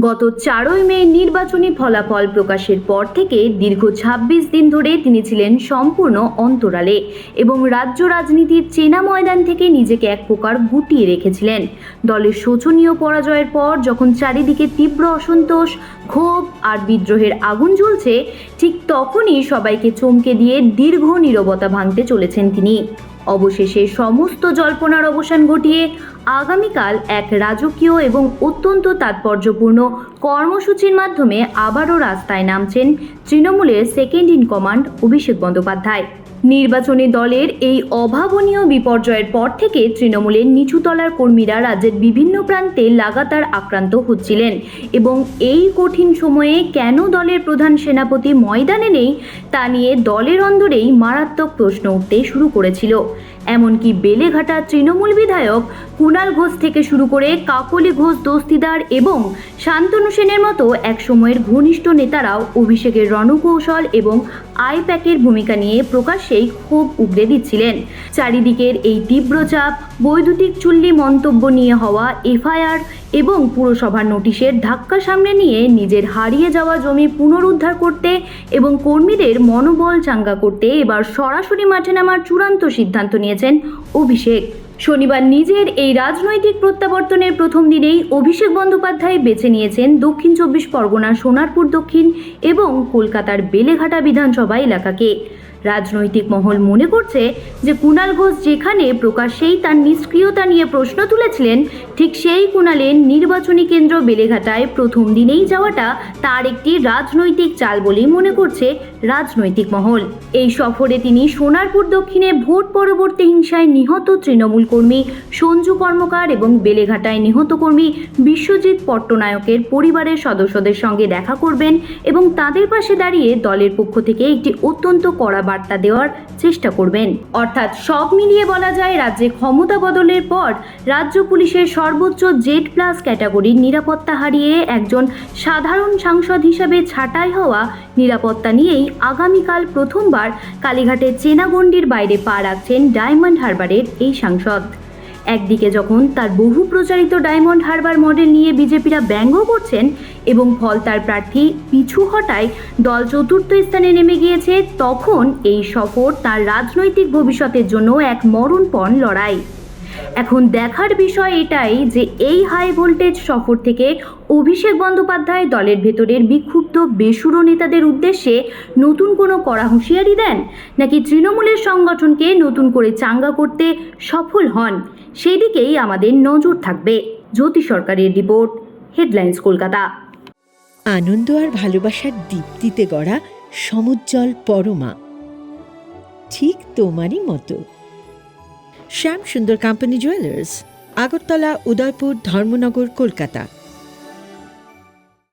গত 4ই মে নির্বাচনী ফলাফল প্রকাশের পর থেকে দীর্ঘ ২৬ দিন ধরে তিনি ছিলেন সম্পূর্ণ অন্তরালে এবং রাজ্য রাজনীতির চেনা ময়দান থেকে নিজেকে এক প্রকার গুটিয়ে রেখেছিলেন। দলের শোচনীয় পরাজয়ের পর যখন চারিদিকে তীব্র অসন্তোষ, ক্ষোভ আর বিদ্রোহের আগুন জ্বলছে, ঠিক তখনই সবাইকে চমকে দিয়ে দীর্ঘ নীরবতা ভাঙতে চলেছেন তিনি। অবশেষে সমস্ত জল্পনার অবসান ঘটিয়ে আগামীকাল এক রাজকীয় এবং অত্যন্ত তাৎপর্যপূর্ণ কর্মসূচির মাধ্যমে আবারও রাস্তায় নামছেন তৃণমূলের second in command Abhishek Bandyopadhyay. নির্বাচনী দলের এই অভাবনীয় বিপর্যয়ের পর থেকে তৃণমূলের নিচুতলার কর্মীরা রাজ্যের বিভিন্ন প্রান্তে লাগাতার আক্রান্ত হচ্ছিলেন এবং এই কঠিন সময়ে কেন দলের প্রধান সেনাপতি ময়দানে নেই তা নিয়ে দলের অন্দরেই মারাত্মক প্রশ্ন উঠতে শুরু করেছিল। এমনকি বেলেঘাটা তৃণমূল বিধায়ক কুণাল ঘোষ থেকে শুরু করে কাকলি ঘোষ দস্তিদার এবং শান্তনু সেনের মতো একসময়ের ঘনিষ্ঠ নেতারাও অভিষেকের রণকৌশল এবং আইপ্যাকের ভূমিকা নিয়ে প্রকাশ্যেই ক্ষোভ উগরে দিচ্ছিলেন। চারিদিকের এই তীব্র চাপ, বৈদ্যুতিক চুল্লি মন্তব্য নিয়ে হওয়া এফআইআর এবং পুরসভার নোটিশের ধাক্কা সামনে নিয়ে নিজের হারিয়ে যাওয়া জমি পুনরুদ্ধার করতে এবং কর্মীদের মনোবল চাঙ্গা করতে এবার সরাসরি মাঠে নামার চূড়ান্ত সিদ্ধান্ত নিয়েছেন অভিষেক। শনিবার নিজের এই রাজনৈতিক প্রত্যাবর্তনের প্রথম দিনেই অভিষেক বন্দ্যোপাধ্যায় বেছে নিয়েছেন দক্ষিণ ২৪ পরগনার সোনারপুর দক্ষিণ এবং কলকাতার বেলেঘাটা বিধানসভা এলাকাকে। রাজনৈতিক মহল মনে করছে যে কুণাল ঘোষ যেখানে প্রকাশ্যেই তার নিষ্ক্রিয়তা নিয়ে প্রশ্ন তুলেছিলেন, ঠিক সেই কুণালের নির্বাচনী কেন্দ্র বেলেঘাটায় প্রথম দিনেই যাওয়াটা তার একটি রাজনৈতিক চাল বলেই মনে করছে রাজনৈতিক মহল। এই সফরে তিনি সোনারপুর দক্ষিণে ভোট পরবর্তী হিংসায় নিহত তৃণমূল কর্মী সঞ্জু কর্মকার এবং বেলেঘাটায় নিহত কর্মী বিশ্বজিৎ পট্টনায়কের পরিবারের সদস্যদের সঙ্গে দেখা করবেন এবং তাদের পাশে দাঁড়িয়ে দলের পক্ষ থেকে একটি অত্যন্ত কড়া বার্তা দেওয়ার চেষ্টা করবেন। অর্থাৎ সব মিলিয়ে বলা যায়, রাজ্যে ক্ষমতা বদলের পর রাজ্য পুলিশের সর্বোচ্চ জেড প্লাস ক্যাটাগরির নিরাপত্তা হারিয়ে একজন সাধারণ সাংসদ হিসাবে ছাঁটাই হওয়া নিরাপত্তা নিয়েই আগামীকাল প্রথমবার কালীঘাটের চেনাগণ্ডির বাইরে পা রাখছেন ডায়মন্ড হারবারের এই সাংসদ। একদিকে যখন তার বহু প্রচারিত ডায়মন্ড হারবার মডেল নিয়ে বিজেপিরা ব্যঙ্গ করছেন এবং ফল তার প্রার্থী পিছু হটায় দল চতুর্থ স্থানে নেমে গিয়েছে, তখন এই সফর তার রাজনৈতিক ভবিষ্যতের জন্য এক মরণপণ লড়াই। এখন দেখার বিষয় এটাই যে এই হাই ভোল্টেজ সফর থেকে অভিষেক বন্দ্যোপাধ্যায় দলের ভেতরের বিক্ষুব্ধ বেসুরো নেতাদের উদ্দেশ্যে নতুন কোনো কড়া হুঁশিয়ারি দেন, নাকি তৃণমূলের সংগঠনকে নতুন করে চাঙ্গা করতে সফল হন, সেই দিকেই আমাদের নজর থাকবে। জ্যোতি সরকারের রিপোর্ট, হেডলাইন্স কলকাতা। আনন্দ আর ভালোবাসার দীপ্তিতে গড়া সমুজ্জ্বল পরমা, ঠিক তোমারই মতো। শ্যাম সুন্দর কোম্পানি জুয়েলার্স, আগরতলা, উদয়পুর, ধর্মনগর, কলকাতা।